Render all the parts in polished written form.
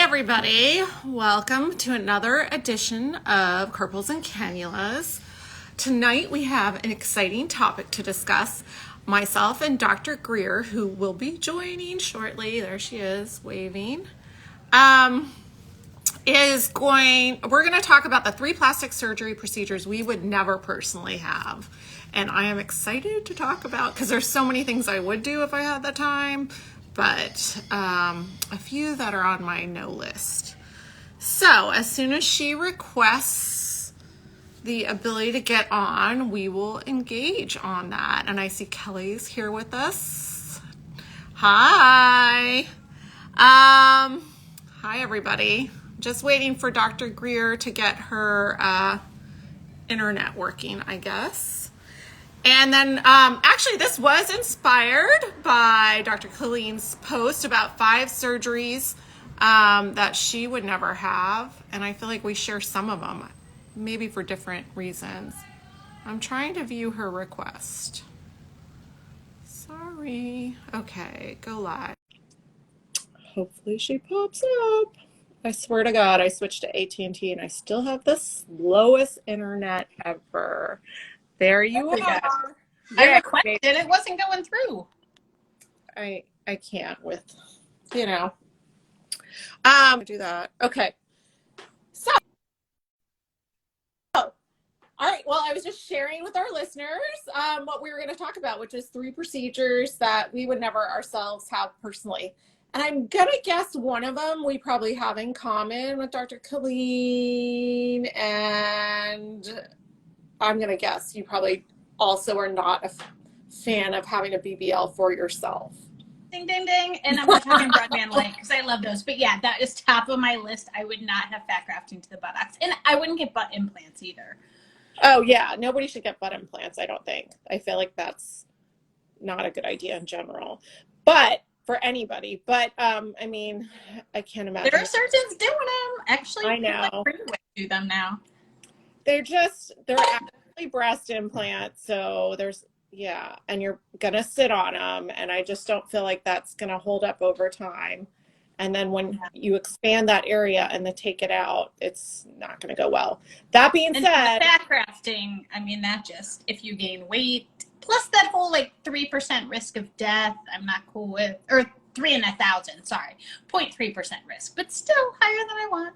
everybody, welcome to another edition of Carpools and Cannulas. Tonight we have an exciting topic to discuss. Myself and Dr. Greer, who will be joining shortly, there she is, waving, we're going to talk about the 3 plastic surgery procedures we would never personally have. And I am excited to talk about, because there's so many things I would do if I had the time, but a few that are on my no list. So as soon as she requests the ability to get on, we will engage on that. And I see Kelly's here with us. Hi. Hi, everybody. Just waiting for Dr. Greer to get her internet working, I guess. And then, actually, this was inspired by Dr. Colleen's post about 5 surgeries that she would never have. And I feel like we share some of them, maybe for different reasons. I'm trying to view her request. Sorry. Okay, go live. Hopefully she pops up. I swear to God, I switched to AT&T and I still have the slowest internet ever. There you are. I requested it wasn't going through. I can't with, do that. Okay. So, all right. Well, I was just sharing with our listeners what we were going to talk about, which is 3 procedures that we would never ourselves have personally. And I'm going to guess one of them we probably have in common with Dr. Colleen, and I'm going to guess you probably also are not a fan of having a BBL for yourself. Ding, ding, ding. And I'm not talking broadband light because I love those. But yeah, that is top of my list. I would not have fat grafting to the buttocks. And I wouldn't get butt implants either. Oh, yeah. Nobody should get butt implants, I don't think. I feel like that's not a good idea in general. But for anybody. But, I mean, I can't imagine. There are surgeons doing them. Actually, I know. Do them now. They're actually breast implants. So and you're going to sit on them. And I just don't feel like that's going to hold up over time. And then when you expand that area and then take it out, it's not going to go well. That being said, fat grafting, I mean, that just, if you gain weight, plus that whole 3% risk of death, I'm not cool with, or 3 in 1,000, sorry, 0.3% risk, but still higher than I want.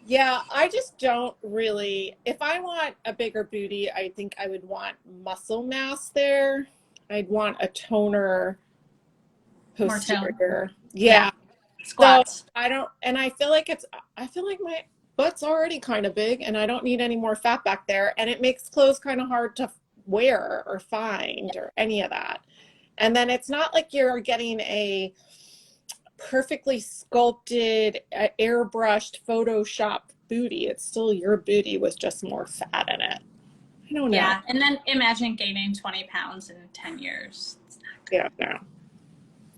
Yeah, I just don't really, if I want a bigger booty, I think I would want muscle mass there. I'd want a toner posterior. Yeah. Squats. So I feel like my butt's already kind of big and I don't need any more fat back there. And it makes clothes kind of hard to wear or find or any of that. And then it's not like you're getting a perfectly sculpted, airbrushed, photoshopped booty. It's still your booty with just more fat in it. I don't know. Yeah, and then imagine gaining 20 pounds in 10 years. It's not good. Yeah, no.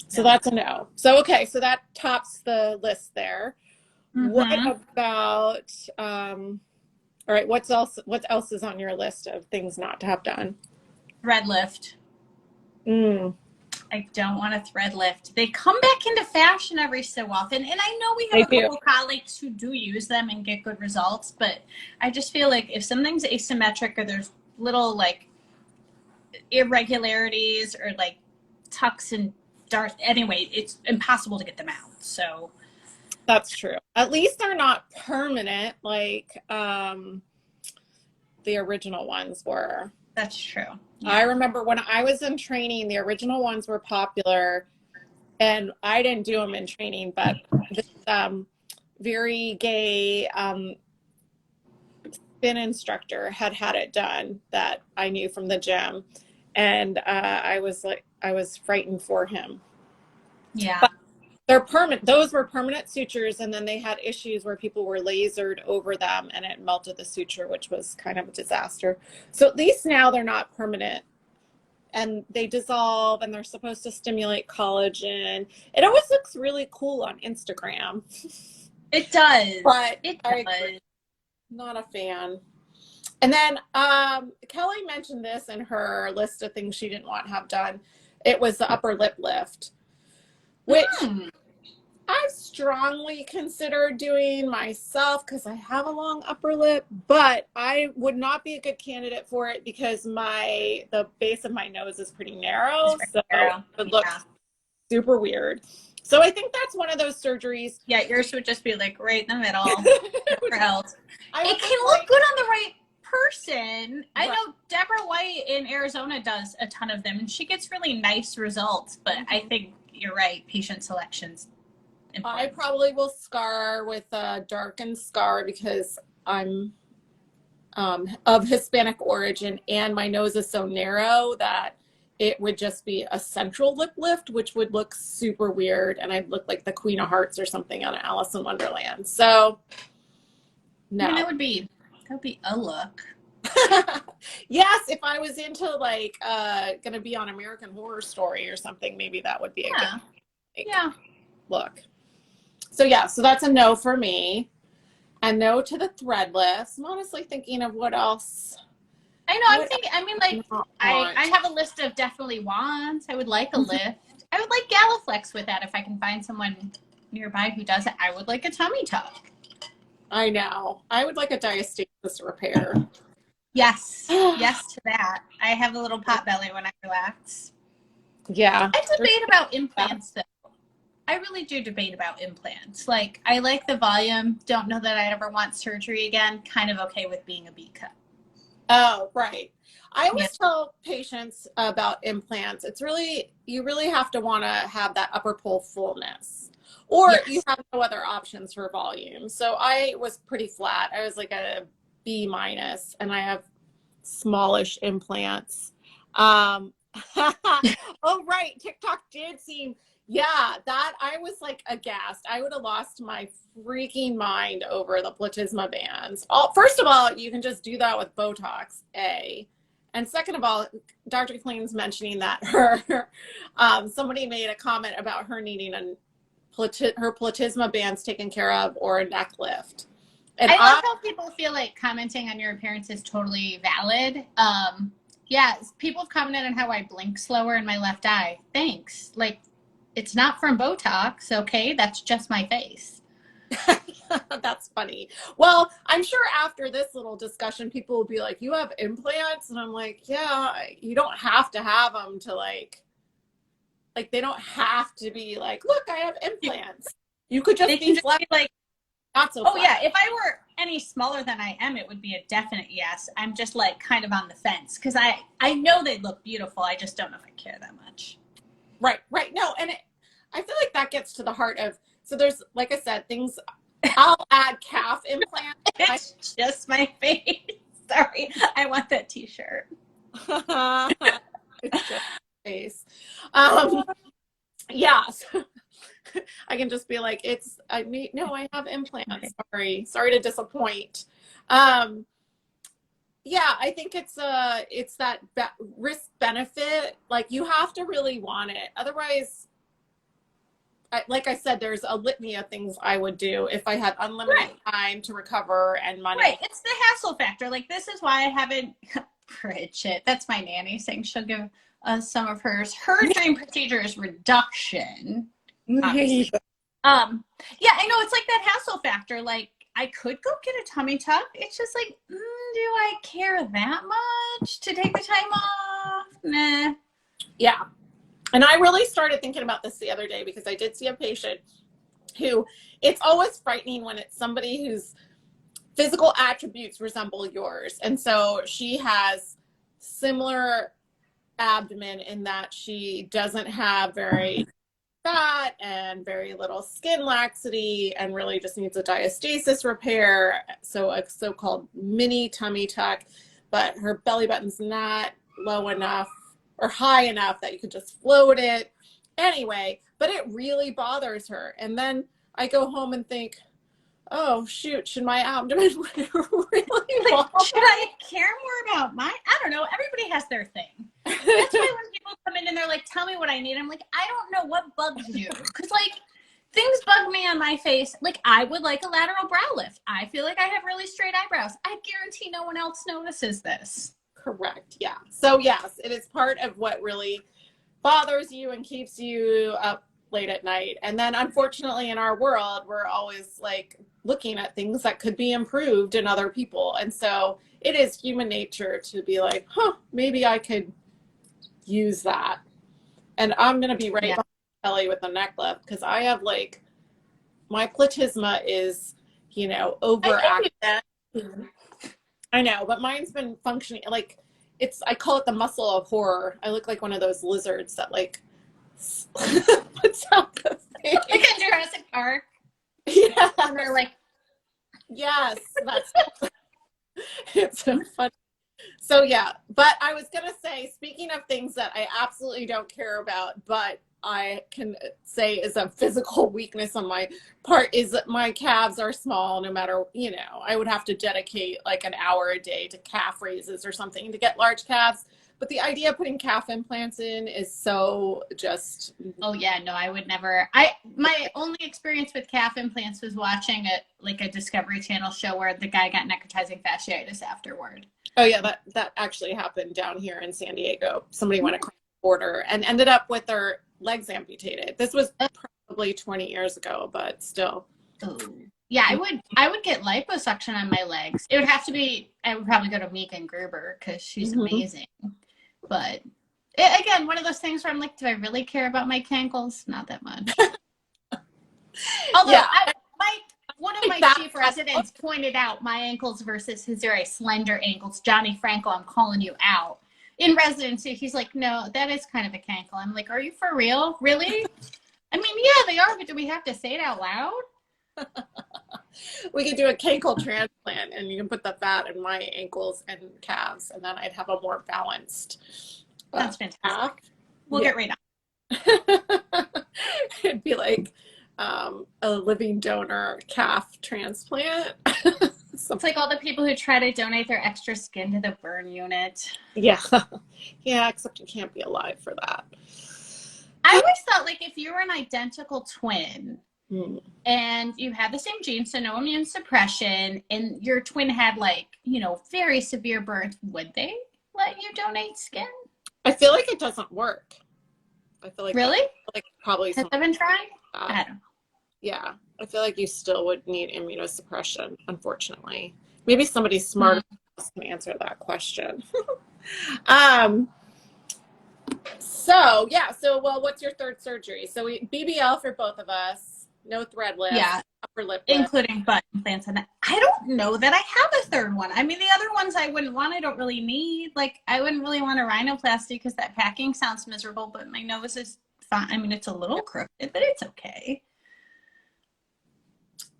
So that's a no. So, okay, so that tops the list there. Mm-hmm. What about, all right, what else is on your list of things not to have done? Thread lift. I don't want a thread lift. They come back into fashion every so often. And I know we have a couple colleagues who do use them and get good results, but I just feel like if something's asymmetric or there's little irregularities or tucks and darts, anyway, it's impossible to get them out. So that's true. At least they're not permanent like the original ones were. That's true. Yeah. I remember when I was in training, the original ones were popular, and I didn't do them in training, but this very gay spin instructor had it done that I knew from the gym, and I was frightened for him. Yeah. But they're permanent. Those were permanent sutures, and then they had issues where people were lasered over them and it melted the suture, which was kind of a disaster. So at least now they're not permanent and they dissolve and they're supposed to stimulate collagen. It always looks really cool on Instagram. It does. But not a fan. And then Kelly mentioned this in her list of things she didn't want to have done. It was the upper lip lift, which I've strongly consider doing myself because I have a long upper lip, but I would not be a good candidate for it because the base of my nose is pretty narrow, so it looks super weird. So I think that's one of those surgeries. Yeah, yours would just be like right in the middle. It can look good on the right person. I know Deborah White in Arizona does a ton of them, and she gets really nice results, but I think you're right, patient selection's important. I probably will scar with a darkened scar because I'm of Hispanic origin and my nose is so narrow that it would just be a central lip lift, which would look super weird, and I'd look like the Queen of Hearts or something on Alice in Wonderland. So, no. I mean, that would be a look. Yes, if I was into like gonna be on American Horror Story or something, maybe that would be a good look. So yeah, so that's a no for me. A no to the threadless. I'm honestly thinking of what else. I know, I have a list of definitely wants. I would like a lift. I would like Galaflex with that if I can find someone nearby who does it. I would like a tummy tuck. I know. I would like a diastasis repair. Yes. Yes to that. I have a little pot belly when I relax. Yeah. I debate about implants, though. I really do debate about implants. Like, I like the volume. Don't know that I'd ever want surgery again. Kind of okay with being a B cup. Oh, right. I always tell patients about implants. You really have to want to have that upper pole fullness. Or you have no other options for volume. So I was pretty flat. I was like a B minus, and I have smallish implants. Oh, right. TikTok did seem, that I was like aghast. I would have lost my freaking mind over the platysma bands. First of all, you can just do that with Botox, A. And second of all, Dr. Klein's mentioning that somebody made a comment about her needing her platysma bands taken care of or a neck lift. And I love how people feel like commenting on your appearance is totally valid. People have commented on how I blink slower in my left eye. Thanks. Like, it's not from Botox, okay? That's just my face. That's funny. Well, I'm sure after this little discussion, people will be like, you have implants? And I'm like, yeah, you don't have to have them to like they don't have to be like, look, I have implants. You could just be flat. Like, not so flat. Yeah, if I were any smaller than I am, it would be a definite yes. I'm just like kind of on the fence because I know they look beautiful. I just don't know if I care that much. Right. No, and I feel like that gets to the heart of, so there's, like I said, things, I'll add calf implants. It's just my face. Sorry, I want that t-shirt. It's just my face. So I can just be like, I have implants. Sorry to disappoint. I think it's that risk benefit. Like, you have to really want it. Otherwise, like I said, there's a litany of things I would do if I had unlimited time to recover and money. Right. It's the hassle factor. Like, this is why I haven't, Bridget, that's my nanny saying she'll give us some of hers. Her dream procedure is reduction. I know, it's like that hassle factor. Like, I could go get a tummy tuck. It's just like, do I care that much to take the time off? Nah. Yeah. And I really started thinking about this the other day because I did see a patient who, it's always frightening when it's somebody whose physical attributes resemble yours. And so she has similar abdomen in that she doesn't have very fat and very little skin laxity and really just needs a diastasis repair. So a so-called mini tummy tuck, but her belly button's not low enough or high enough that you could just float it. Anyway, but it really bothers her. And then I go home and think, oh, shoot, should my abdomen really should I care more about mine? I don't know. Everybody has their thing. That's why when people come in and they're like, tell me what I need, I'm like, I don't know what bugs you. Because, like, things bug me on my face. Like, I would like a lateral brow lift. I feel like I have really straight eyebrows. I guarantee no one else notices this. Correct. Yeah. So yes, it is part of what really bothers you and keeps you up late at night. And then unfortunately in our world, we're always like looking at things that could be improved in other people. And so it is human nature to be like, huh, maybe I could use that. And I'm going to be right Yeah. behind Kelly with the neck lift because I have like, my platysma is, you know, overactive. I know, but mine's been functioning like I call it the muscle of horror. I look like one of those lizards that like puts out the thing. Like in Jurassic Park. Yeah. And they're like, Yes, that's it's so funny. So yeah, but I was gonna say, speaking of things that I absolutely don't care about, but I can say is a physical weakness on my part, is that my calves are small. No matter, you know, I would have to dedicate like an hour a day to calf raises or something to get large calves. But the idea of putting calf implants in is so just. oh yeah, no, I would never. My only experience with calf implants was watching a Discovery Channel show where the guy got necrotizing fasciitis afterward. Oh yeah, that actually happened down here in San Diego. Somebody went across the border and ended up with their legs amputated. This was probably 20 years ago, but still. Oh. Yeah, I would get liposuction on my legs. It would have to be, I would probably go to Megan Gruber because she's amazing. But again, one of those things where I'm like, do I really care about my cankles? Not that much. Although Yeah. one of my chief residents pointed out my ankles versus his very slender ankles. Johnny Franco, I'm calling you out. In residency, he's like, no, that is kind of a cankle. I'm like, are you for real? Really? I mean, yeah, they are, but do we have to say it out loud? We could do a cankle transplant and you can put the fat in my ankles and calves and then I'd have a more balanced That's fantastic. calf. We'll get right on. It'd be like a living donor calf transplant. It's like all the people who try to donate their extra skin to the burn unit. Yeah. Yeah, except you can't be alive for that. I always thought, like, if you were an identical twin and you had the same genes, so no immune suppression, and your twin had, like, you know, very severe burns, would they let you donate skin? I feel like it doesn't work. I feel like really? Like probably has that been tried? I don't know. Yeah, I feel like you still would need immunosuppression, unfortunately. Maybe somebody smarter can answer that question. So yeah, well, what's your third surgery? So BBL for both of us, no thread lift, upper lip lift. Including butt implants. And I don't know that I have a third one. I mean, the other ones I wouldn't want, I don't really need. Like, I wouldn't really want a rhinoplasty because that packing sounds miserable, but my nose is fine. I mean, it's a little crooked, but it's okay.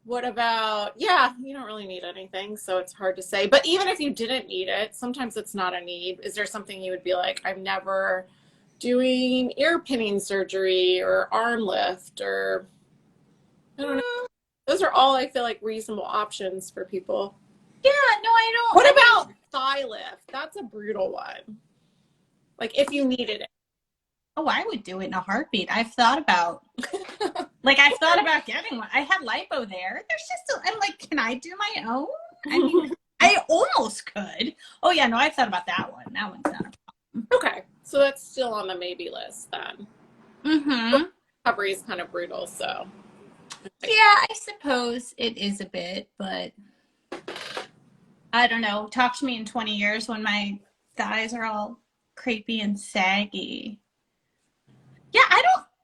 What about, yeah, you don't really need anything, so it's hard to say. But even if you didn't need it, sometimes it's not a need. Is there something you would be like, I'm never doing ear pinning surgery or arm lift or, I don't know. Those are all, I feel like, reasonable options for people. Yeah, no, I don't. What about thigh lift? That's a brutal one. Like, if you needed it. Oh, I would do it in a heartbeat. I've thought about, I've thought about getting one. I had lipo there. There's just, I'm like, can I do my own? I mean, I almost could. Oh, yeah, no, I've thought about that one. That one's not a problem. Okay, so that's still on the maybe list then. Mm-hmm. Recovery is kind of brutal, so. Yeah, I suppose it is a bit, but I don't know. Talk to me in 20 years when my thighs are all crepey and saggy. Yeah,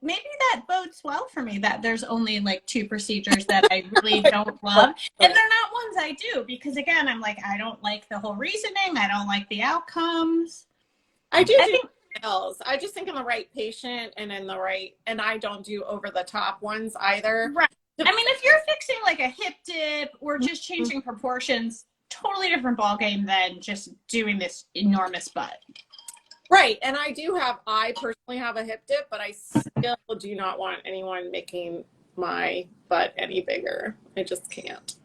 maybe that bodes well for me that there's only like 2 procedures that I really don't love. And they're not ones I do because, again, I'm like, I don't like the whole reasoning. I don't like the outcomes. I do pills. I just think I'm the right patient and and I don't do over the top ones either. Right. I mean, if you're fixing like a hip dip or just changing proportions, totally different ballgame than just doing this enormous butt. Right. And I personally have a hip dip, but I still do not want anyone making my butt any bigger. I just can't.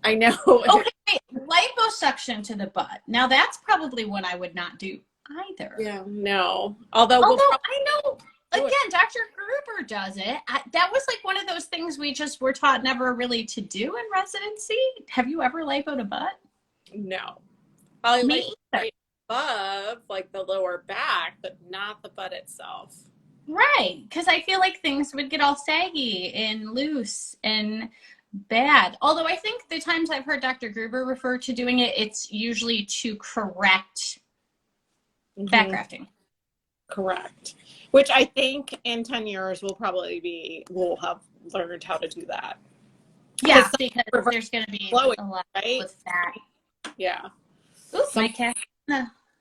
I know. Okay. Liposuction to the butt. Now that's probably one I would not do either. Yeah, no. Although I know, again, Dr. Gruber does it. That was like one of those things we just were taught never really to do in residency. Have you ever lipoed a butt? No. Probably Me right above, like the lower back, but not the butt itself. Right, because I feel like things would get all saggy and loose and bad. Although I think the times I've heard Dr. Gruber refer to doing it, it's usually to correct fat Hmm. grafting. Correct. Which I think in 10 years we'll have learned how to do that. Because Yeah, because reverse there's going to be flowing, a lot right? with fat. Yeah. Oops, Some my cat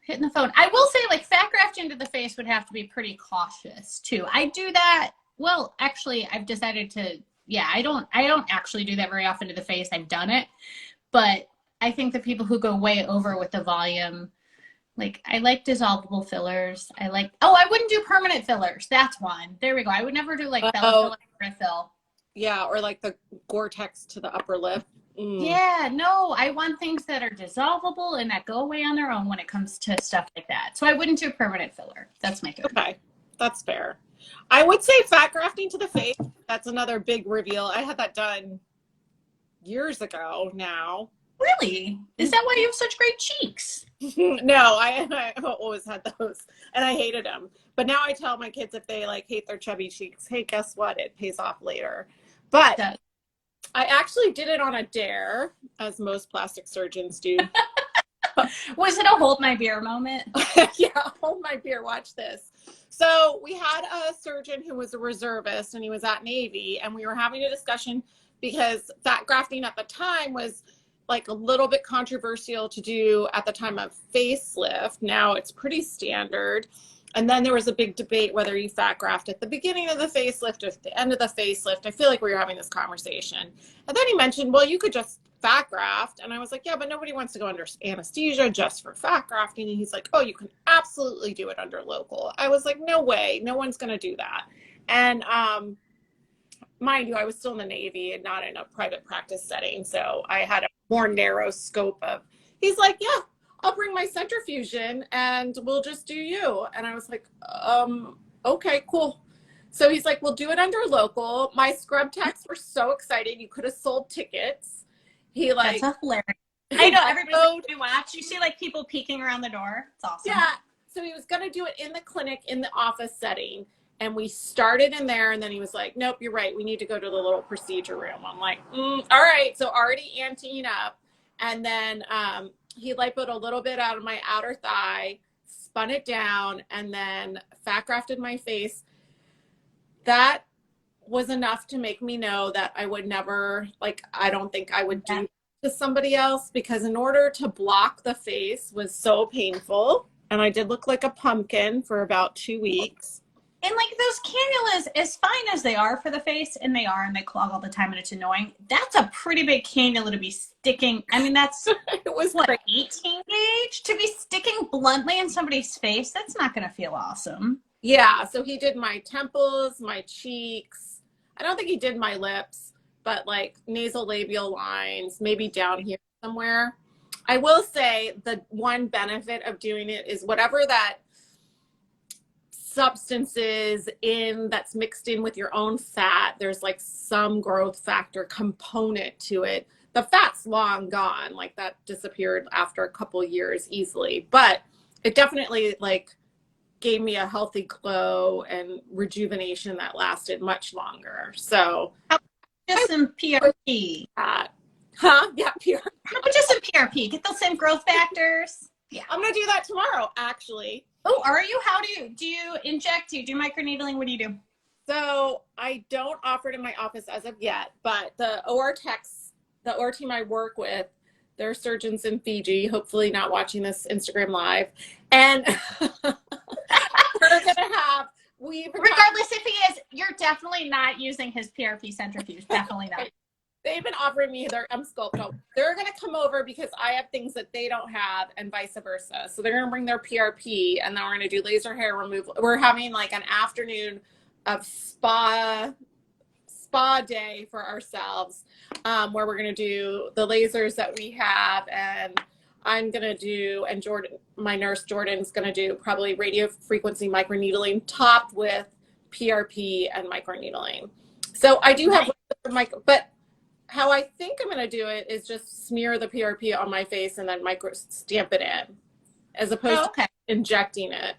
hitting the phone. I will say, like, fat grafting to the face would have to be pretty cautious too. I do that. Well, actually, I've decided to. Yeah, I don't actually do that very often to the face. I've done it, but I think the people who go way over with the volume, like, I like dissolvable fillers. I wouldn't do permanent fillers. That's one. There we go. I would never do like belly oh filler refill. yeah, or like the Gore-Tex to the upper lip. Mm. Yeah, no, I want things that are dissolvable and that go away on their own when it comes to stuff like that. So I wouldn't do permanent filler. That's my third. Okay, that's fair. I would say fat grafting to the face. That's another big reveal. I had that done years ago now. Really? Is that why you have such great cheeks? No, I always had those and I hated them. But now I tell my kids if they like hate their chubby cheeks, hey, guess what? It pays off later. But Does. I actually did it on a dare, as most plastic surgeons do. Was it a hold my beer moment? Yeah, hold my beer, watch this. So we had a surgeon who was a reservist and he was at Navy, and we were having a discussion because fat grafting at the time was like a little bit controversial to do at the time of facelift. Now it's pretty standard. And then there was a big debate whether you fat graft at the beginning of the facelift or at the end of the facelift. I feel like we were having this conversation. And then he mentioned, well, you could just fat graft. And I was like, yeah, but nobody wants to go under anesthesia just for fat grafting. And he's like, oh, you can absolutely do it under local. I was like, no way. No one's going to do that. And mind you, I was still in the Navy and not in a private practice setting. So I had a more narrow scope of, he's like, yeah, I'll bring my centrifusion and we'll just do you. And I was like, okay, cool. So he's like, we'll do it under local. My scrub techs were so excited. You could have sold tickets. He like, That's hilarious. I know everybody's like, we watch. You see like people peeking around the door. It's awesome. yeah. So he was going to do it in the clinic, in the office setting. And we started in there. And then he was like, nope, you're right. We need to go to the little procedure room. I'm like, all right. So already anteing up. And then he lipoed a little bit out of my outer thigh, spun it down, and then fat grafted my face. That was enough to make me know that I would never, like, I don't think I would do to somebody else, because in order to block the face was so painful. And I did look like a pumpkin for about 2 weeks. And like those cannulas, as fine as they are for the face, and they clog all the time and it's annoying, that's a pretty big cannula to be sticking. I mean, that's It was what, like 18 gauge? To be sticking bluntly in somebody's face, that's not going to feel awesome. yeah, so he did my temples, my cheeks. I don't think he did my lips, but like nasal labial lines, maybe down here somewhere. I will say the one benefit of doing it is whatever that substances in that's mixed in with your own fat, there's like some growth factor component to it. The fat's long gone, like that disappeared after a couple years easily, but it definitely like gave me a healthy glow and rejuvenation that lasted much longer. So Just some PRP. yeah, pure. Just some PRP. Get those same growth factors. Yeah. I'm gonna do that tomorrow, actually. Oh, are you? How do you inject? Do you do microneedling? What do you do? So I don't offer it in my office as of yet, but the OR techs, the OR team I work with, they're surgeons in Fiji, hopefully not watching this Instagram live. And we're gonna have, regardless if he is, you're definitely not using his PRP centrifuge. Definitely not. They've been offering me their Sculpto. They're going to come over because I have things that they don't have, and vice versa. So they're going to bring their PRP, and then we're going to do laser hair removal. We're having like an afternoon of spa day for ourselves, where we're going to do the lasers that we have, and I'm going to do, and Jordan, my nurse Jordan's going to do probably radio frequency microneedling topped with PRP and microneedling. So I do have but how I think I'm going to do it is just smear the PRP on my face and then micro stamp it in, as opposed to injecting it.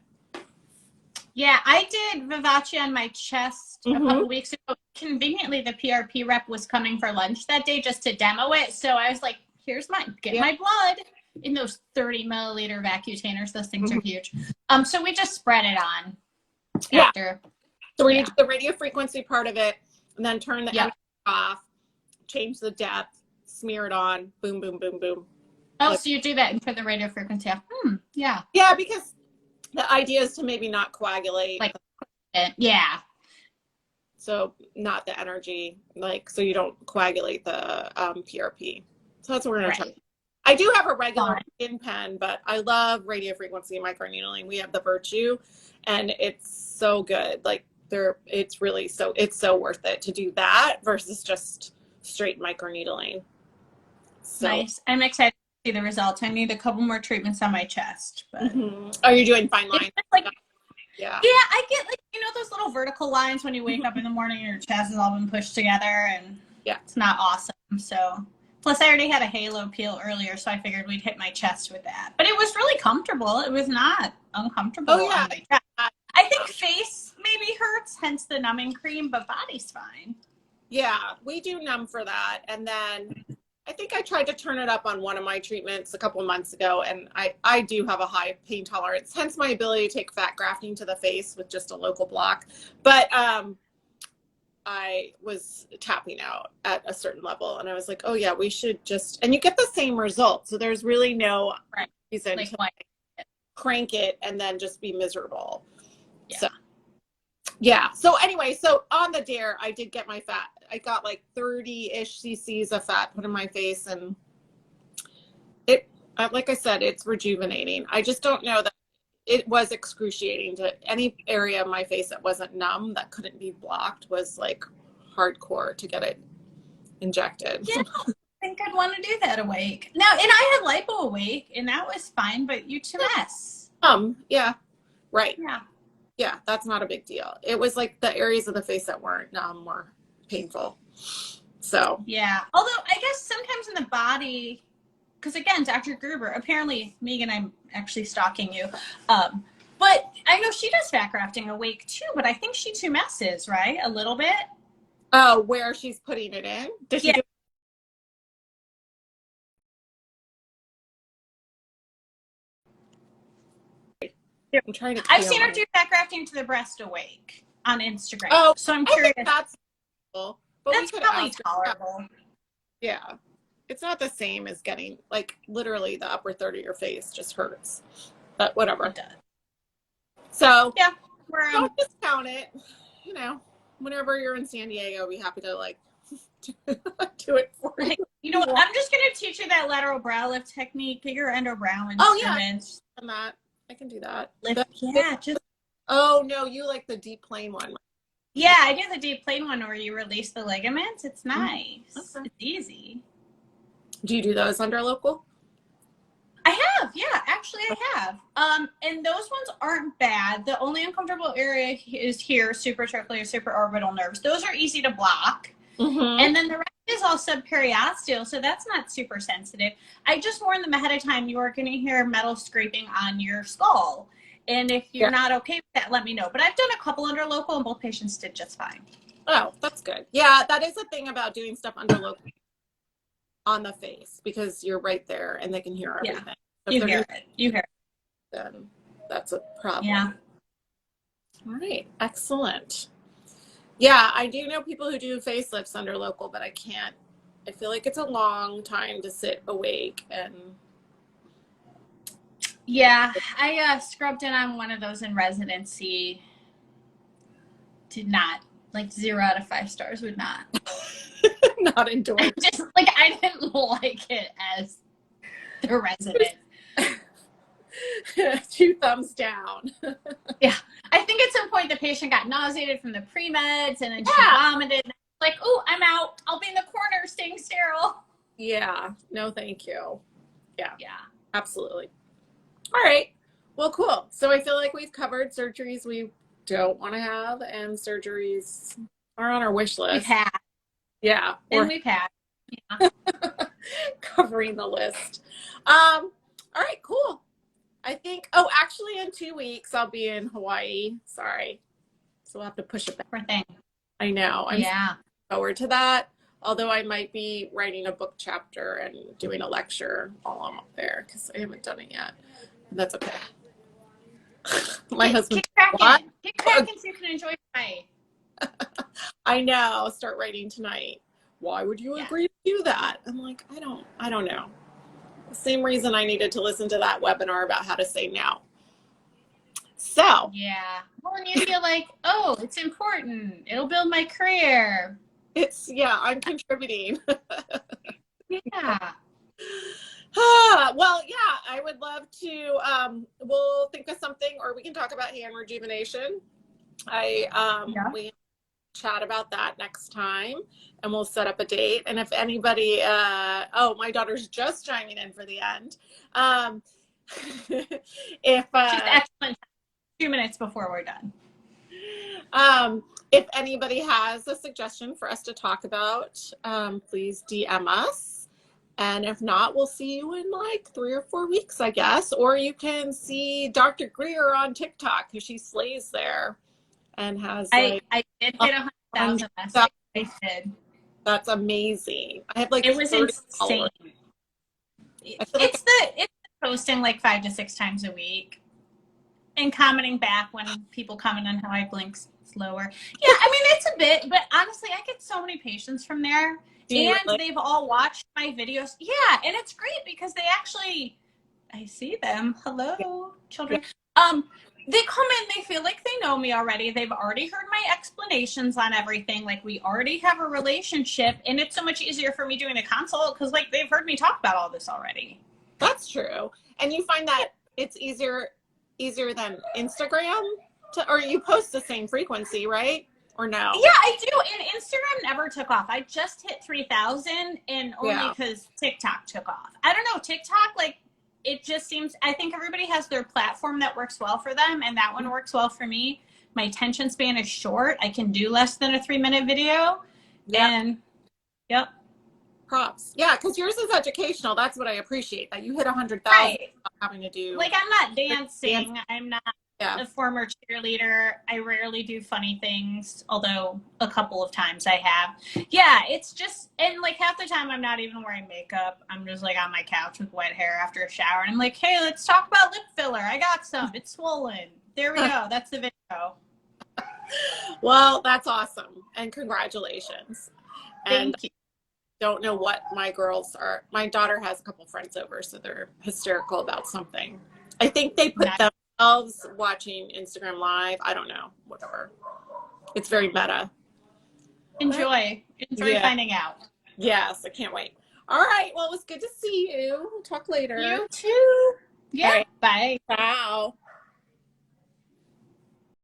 Yeah, I did Vivace on my chest a Mm-hmm. couple weeks ago. Conveniently, the PRP rep was coming for lunch that day just to demo it. So I was like, here's get Yeah. my blood in those 30 milliliter vacutainers. Those things Mm-hmm. are huge. So we just spread it on Yeah. after. So we're going to do the radio frequency part of it and then turn the Yep. energy off, change the depth, smear it on, boom, boom, boom, boom. Oh, so you do that for the radio frequency. Yeah. Yeah, because the idea is to maybe not coagulate. Like, yeah. So not the energy, like, so you don't coagulate the PRP. So that's what we're going to try. I do have a regular skin pen, but I love radio frequency microneedling. We have the Virtue, and it's so good. Like, it's so worth it to do that versus just straight microneedling. So. Nice. I'm excited to see the results. I need a couple more treatments on my chest. But Are you doing fine lines? Yeah, I get those little vertical lines when you wake up in the morning and your chest has all been pushed together, and it's not awesome. So plus I already had a halo peel earlier, so I figured we'd hit my chest with that. But it was really comfortable. It was not uncomfortable on my chest. I think face maybe hurts, hence the numbing cream, but body's fine. Yeah, we do numb for that. And then I think I tried to turn it up on one of my treatments a couple of months ago, and I do have a high pain tolerance, hence my ability to take fat grafting to the face with just a local block. But I was tapping out at a certain level, and I was like, oh yeah, we should just, and you get the same result. So there's really no reason to crank it and then just be miserable. Yeah. So, yeah. So anyway, so on the dare, I did get my fat. I got like 30-ish cc's of fat put in my face, and it, like I said, it's rejuvenating. I just don't know that it was excruciating. To any area of my face that wasn't numb, that couldn't be blocked, was like hardcore to get it injected. Yeah, I think I'd want to do that awake. Now, and I had lipo awake, and that was fine, but you too mess. Yeah, right. Yeah, that's not a big deal. It was like the areas of the face that weren't numb were painful. So yeah, although I guess sometimes in the body, because again, Dr. Gruber, apparently, Megan, I'm actually stalking you, but I know she does fat grafting awake too, but I think she too messes, right? A little bit. Oh, where she's putting it in? Does she do? I'm trying to. I've seen her do fat grafting to the breast awake on Instagram. Oh, so I'm curious. That's cool, but that's probably tolerable. Yeah, it's not the same as getting like literally the upper third of your face just hurts, but whatever. It does. So yeah, don't discount it. You know, whenever you're in San Diego, I'll be happy to like do it for you. You know what? I'm just gonna teach you that lateral brow lift technique. Get your endo brow instruments. Oh yeah, I can do that. Oh no, you like the deep plane one. Yeah, I do the deep plane one where you release the ligaments. It's nice. Okay. It's easy. Do you do those under local? I have, yeah, actually I have. And those ones aren't bad. The only uncomfortable area is here, supratrochlear, supraorbital nerves. Those are easy to block. And then the rest is all subperiosteal, so that's not super sensitive. I just warned them ahead of time, you are going to hear metal scraping on your skull. And if you're not okay with that, let me know. But I've done a couple under local, and both patients did just fine. Oh, that's good. Yeah, that is the thing about doing stuff under local on the face, because you're right there and they can hear everything. Yeah, you hear it. You hear it. Then that's a problem. Yeah. All right. Excellent. Yeah, I do know people who do facelifts under local, but I can't. I feel like it's a long time to sit awake and. Yeah, I scrubbed in on one of those in residency. Did not. Like 0 out of 5 stars would not. Not endorsed. Just like I didn't like it as the resident. 2 thumbs down. Yeah. I think at some point the patient got nauseated from the pre-meds and then she vomited. Like, oh, I'm out. I'll be in the corner staying sterile. Yeah. No, thank you. Yeah. Yeah. Absolutely. All right. Well, cool. So I feel like we've covered surgeries we don't want to have and surgeries are on our wish list. We've had. Yeah. And we've had. Yeah. Covering the list. All right, cool. I think, oh, actually in 2 weeks I'll be in Hawaii. Sorry. So we'll have to push it back. Poor thing. I know. I'm looking Yeah. forward to that. Although I might be writing a book chapter and doing a lecture while I'm up there because I haven't done it yet. That's okay. My husband, Kick cracking. what? Kick cracking so you can enjoy Hawaii. I know. Start writing tonight. Why would you Yeah. agree to do that? I'm like, I don't know. The same reason I needed to listen to that webinar about how to say no. So Yeah. Well, and you feel like, oh, it's important. It'll build my career. it's, yeah, I'm contributing. Yeah. Well, yeah, I would love to, we'll think of something or we can talk about hand rejuvenation. Yeah. We chat about that next time and we'll set up a date. And if anybody, oh, my daughter's just chiming in for the end. If, She's excellent. 2 minutes before we're done. if anybody has a suggestion for us to talk about, please DM us. And if not, we'll see you in like 3 or 4 weeks, I guess. Or you can see Dr. Greer on TikTok because she slays there and has like I did hit 100,000 last stuff. week. I did. That's amazing. I have like It was 30 insane. followers. It's the posting like 5 to 6 times a week and commenting back when people comment on how I blink slower. Yeah, I mean it's a bit, but honestly, I get so many patients from there, and really? they've all watched my videos. Yeah, and it's great because they actually, I see them. Hello, children. They come in, they feel like they know me already. They've already heard my explanations on everything. Like we already have a relationship, and it's so much easier for me doing a consult because like they've heard me talk about all this already. That's true. And you find that it's easier than Instagram or you post the same frequency, right? Or no? Yeah, I do. And Instagram never took off. I just hit 3,000 and only because TikTok took off. I don't know. TikTok, like, it just seems, I think everybody has their platform that works well for them, and that one works well for me. My attention span is short. I can do less than a 3-minute video. Yep. And, yep. Props. Yeah, because yours is educational. That's what I appreciate, that you hit 100,000 Right. having to do. Like, I'm not dancing. I'm not Yeah. a former cheerleader. I rarely do funny things, although a couple of times I have. Yeah, it's just, and like half the time I'm not even wearing makeup. I'm just like on my couch with wet hair after a shower. And I'm like, hey, let's talk about lip filler. I got some. It's swollen. There we go. That's the video. Well, that's awesome. And congratulations. And Thank you. don't know what my girls are. My daughter has a couple friends over, so they're hysterical about something. I think they put themselves watching Instagram Live. I don't know. Whatever. It's very meta. Enjoy finding out. Yes, I can't wait. All right. Well, it was good to see you. We'll talk later. You too. Yeah. All right. Bye. Ciao.